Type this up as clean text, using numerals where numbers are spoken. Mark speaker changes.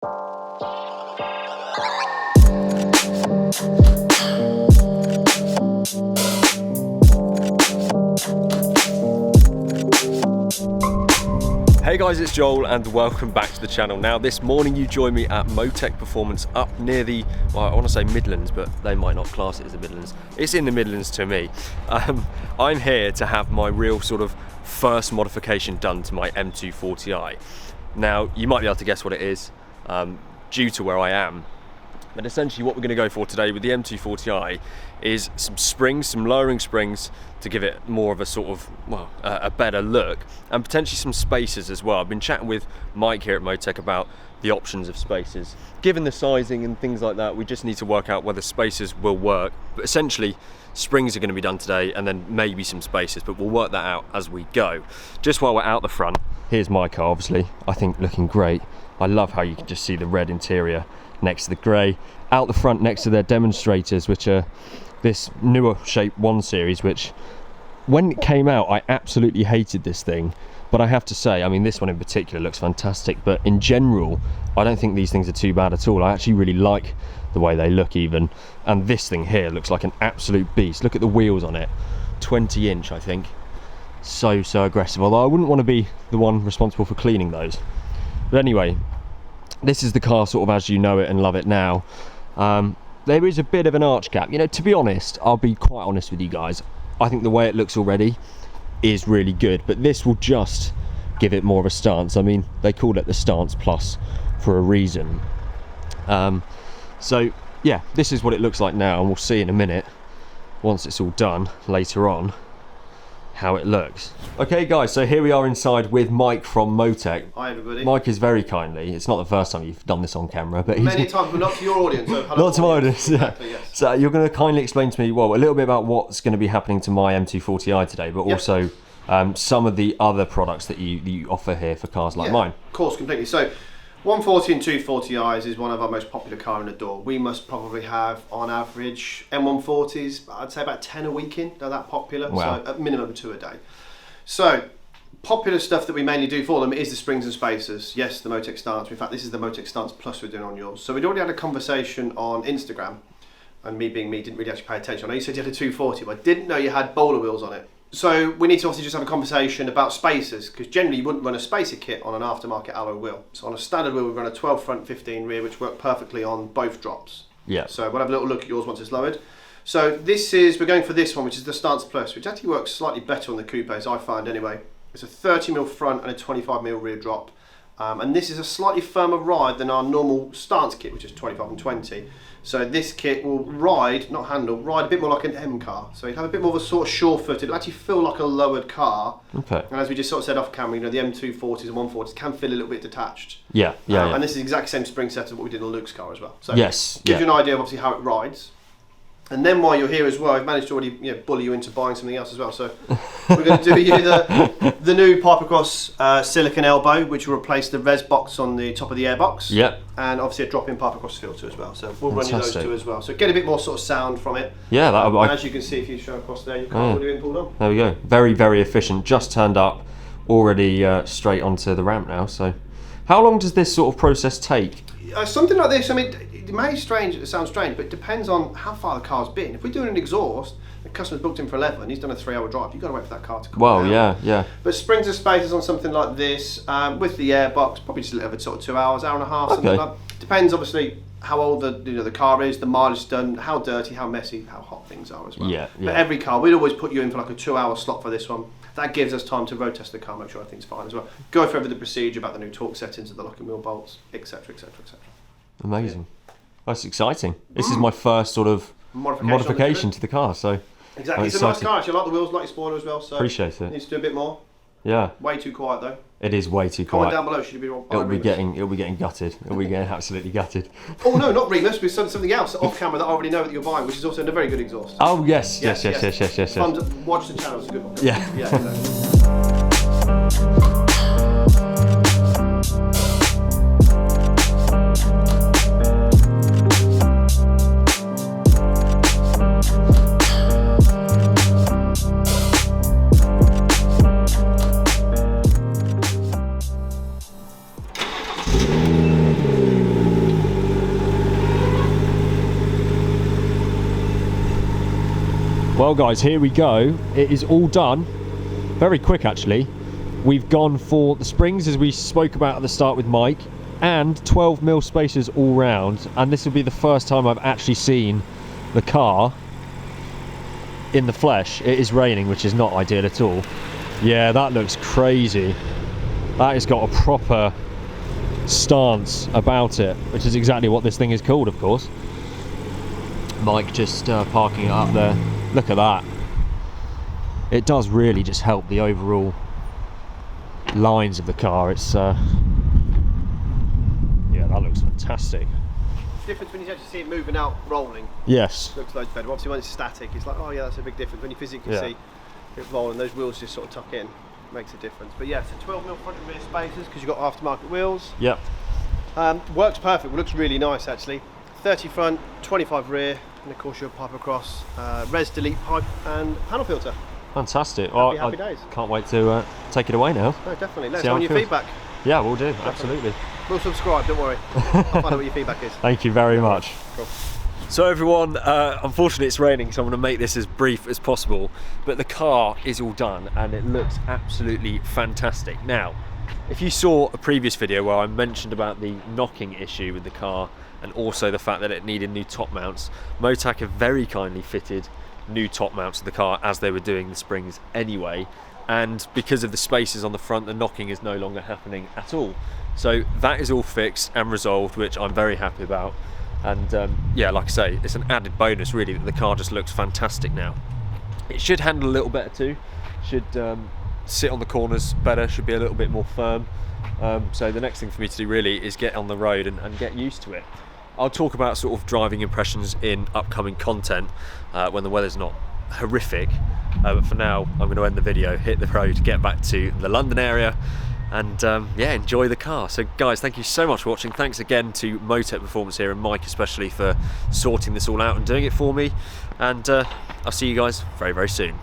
Speaker 1: Hey guys, it's Joel and welcome back to the channel. Now this morning you joined me at Motech Performance up near the, well, I want to say Midlands, but they might not class it as the Midlands. It's in the Midlands to me. I'm here to have my real sort of first modification done to my M240i. Now you might be able to guess what it is due to where I am. But essentially what we're going to go for today with the M240i is some springs, some lowering springs to give it more of a sort of, well, a better look, and potentially some spacers as well. I've been chatting with Mike here at Motech about the options of spacers. Given the sizing and things like that, we just need to work out whether spacers will work. But essentially, springs are going to be done today and then maybe some spacers, but we'll work that out as we go. Just while we're out the front, here's my car, obviously, I think looking great. I love how you can just see the red interior next to the grey. Out the front next to their demonstrators, which are this newer Shape 1 series, which when it came out I absolutely hated this thing, but I have to say, I mean this one in particular looks fantastic, but in general I don't think these things are too bad at all. I actually really like the way they look even, and this thing here looks like an absolute beast. Look at the wheels on it, 20-inch I think. So aggressive, although I wouldn't want to be the one responsible for cleaning those. But anyway, this is the car sort of as you know it and love it now. There is a bit of an arch gap. You know, to be honest, I'll be quite honest with you guys, I think the way it looks already is really good, but this will just give it more of a stance. I mean, they call it the Stance Plus for a reason. So yeah, this is what it looks like now, and we'll see in a minute, once it's all done later on, how it looks. Okay guys, so here we are inside with Mike from Motech.
Speaker 2: Hi everybody.
Speaker 1: Mike is very kindly, it's not the first time you've done this on camera, but
Speaker 2: many times, but not to your audience. So
Speaker 1: not to my audience, yeah.
Speaker 2: Exactly, yes.
Speaker 1: So you're going to kindly explain to me, well, a little bit about what's going to be happening to my M240i today, but also some of the other products that you offer here for cars like mine.
Speaker 2: Of course, completely. So 140 and 240i's is one of our most popular car in the door. We must probably have, on average, M140s, I'd say about 10 a week in. They're that popular,
Speaker 1: wow.
Speaker 2: So at minimum 2 a day. So popular stuff that we mainly do for them is the springs and spacers. Yes, the Motech Stance. In fact, this is the Motech Stance Plus we're doing on yours. So we'd already had a conversation on Instagram, and me being me, didn't really actually pay attention. I know you said you had a 240, but I didn't know you had bowler wheels on it. So we need to obviously just have a conversation about spacers, because generally you wouldn't run a spacer kit on an aftermarket alloy wheel. So on a standard wheel we run a 12 front, 15 rear, which work perfectly on both drops.
Speaker 1: Yeah.
Speaker 2: So we'll have a little look at yours once it's lowered. So we're going for this one, which is the Stance Plus, which actually works slightly better on the coupes, I find anyway. It's a 30mm front and a 25mm rear drop. And this is a slightly firmer ride than our normal Stance kit, which is 25 and 20. So this kit will ride, not handle, ride a bit more like an M car. So you'd have a bit more of a sort of sure-footed, it'll actually feel like a lowered car. Okay. And as we just sort of said off camera, you know, the M240s and 140s can feel a little bit detached.
Speaker 1: Yeah.
Speaker 2: And this is the exact same spring set as what we did on Luke's car as well. So
Speaker 1: yes.
Speaker 2: Gives you an idea of obviously how it rides. And then while you're here as well, I've managed to already bully you into buying something else as well. So we're going to do you the new Pipercross silicon elbow, which will replace the res box on the top of the airbox.
Speaker 1: Yep.
Speaker 2: And obviously a drop-in Pipercross filter as well. So we'll run you those two as well. So get a bit more sort of sound from it.
Speaker 1: Yeah.
Speaker 2: And as you can see, if you show across there, your car will be pulled on.
Speaker 1: There we go. Very, very efficient. Just turned up, already straight onto the ramp now. So how long does this sort of process take?
Speaker 2: Something like this, I mean, it may sound strange, but it depends on how far the car's been. If we're doing an exhaust, the customer's booked in for 11, he's done a 3-hour drive, you've got to wait for that car to come down.
Speaker 1: Yeah.
Speaker 2: But springs and spacers on something like this, with the airbox, probably just a little bit sort of 2 hours, hour and a half, something like that. Depends obviously how old the car is, the mileage done, how dirty, how messy, how hot things are as well.
Speaker 1: Yeah.
Speaker 2: But every car, we'd always put you in for like a 2-hour slot for this one. That gives us time to road test the car, make sure everything's fine as well. Go through the procedure about the new torque settings of the locking wheel bolts, etc, etc, etc.
Speaker 1: Amazing. That's exciting. This is my first sort of modification to the car, so
Speaker 2: exactly. It's a nice car actually. I like the wheels, like your spoiler as well, so
Speaker 1: appreciate it.
Speaker 2: Needs to do a bit more.
Speaker 1: Yeah.
Speaker 2: Way too quiet though.
Speaker 1: It is way too quiet.
Speaker 2: Comment down below, should you be wrong?
Speaker 1: It'll be getting gutted. It'll be getting absolutely gutted.
Speaker 2: Oh no, not Remus, we've done something else off camera that I already know that you're buying, which is also a very good exhaust.
Speaker 1: Oh yes. Watch
Speaker 2: the channel, it's a good one.
Speaker 1: Yeah.
Speaker 2: Exactly.
Speaker 1: Well guys, here we go. It is all done. Very quick actually. We've gone for the springs as we spoke about at the start with Mike, and 12mm spacers all round, and this will be the first time I've actually seen the car in the flesh. It is raining, which is not ideal at all. Yeah, that looks crazy. That has got a proper stance about it, which is exactly what this thing is called, of course. Mike just parking it up there. Look at that. It does really just help the overall lines of the car. It's yeah, that looks fantastic.
Speaker 2: Difference when you actually see it moving out, rolling.
Speaker 1: Yes.
Speaker 2: Looks loads better. Obviously when it's static, it's like, oh yeah, that's a big difference. When you physically see it rolling, those wheels just sort of tuck in, makes a difference. But yeah, so 12mm front and rear spacers because you've got aftermarket wheels.
Speaker 1: Yep.
Speaker 2: Works perfect. Looks really nice actually. 30 front, 25 rear, and of course your pipe across, res delete pipe and panel filter.
Speaker 1: Fantastic.
Speaker 2: Happy days.
Speaker 1: Can't wait to take it away now.
Speaker 2: No, definitely. Let us know your feedback.
Speaker 1: Yeah, we'll do. Definitely. Absolutely.
Speaker 2: We'll subscribe, don't worry. I'll find out what your feedback is.
Speaker 1: Thank you very much.
Speaker 2: Cool.
Speaker 1: So everyone, unfortunately it's raining, so I'm going to make this as brief as possible, but the car is all done and it looks absolutely fantastic. Now, if you saw a previous video where I mentioned about the knocking issue with the car and also the fact that it needed new top mounts, Motech have very kindly fitted new top mounts to the car as they were doing the springs anyway, and because of the spaces on the front, the knocking is no longer happening at all. So that is all fixed and resolved, which I'm very happy about. And yeah, like I say, it's an added bonus really that the car just looks fantastic now. It should handle a little better too, should sit on the corners better, should be a little bit more firm. So the next thing for me to do really is get on the road and get used to it. I'll talk about sort of driving impressions in upcoming content when the weather's not horrific, but for now I'm going to end the video, hit the road, get back to the London area and yeah, enjoy the car. So guys, thank you so much for watching. Thanks again to Motech Performance here and Mike especially for sorting this all out and doing it for me, and I'll see you guys very, very soon.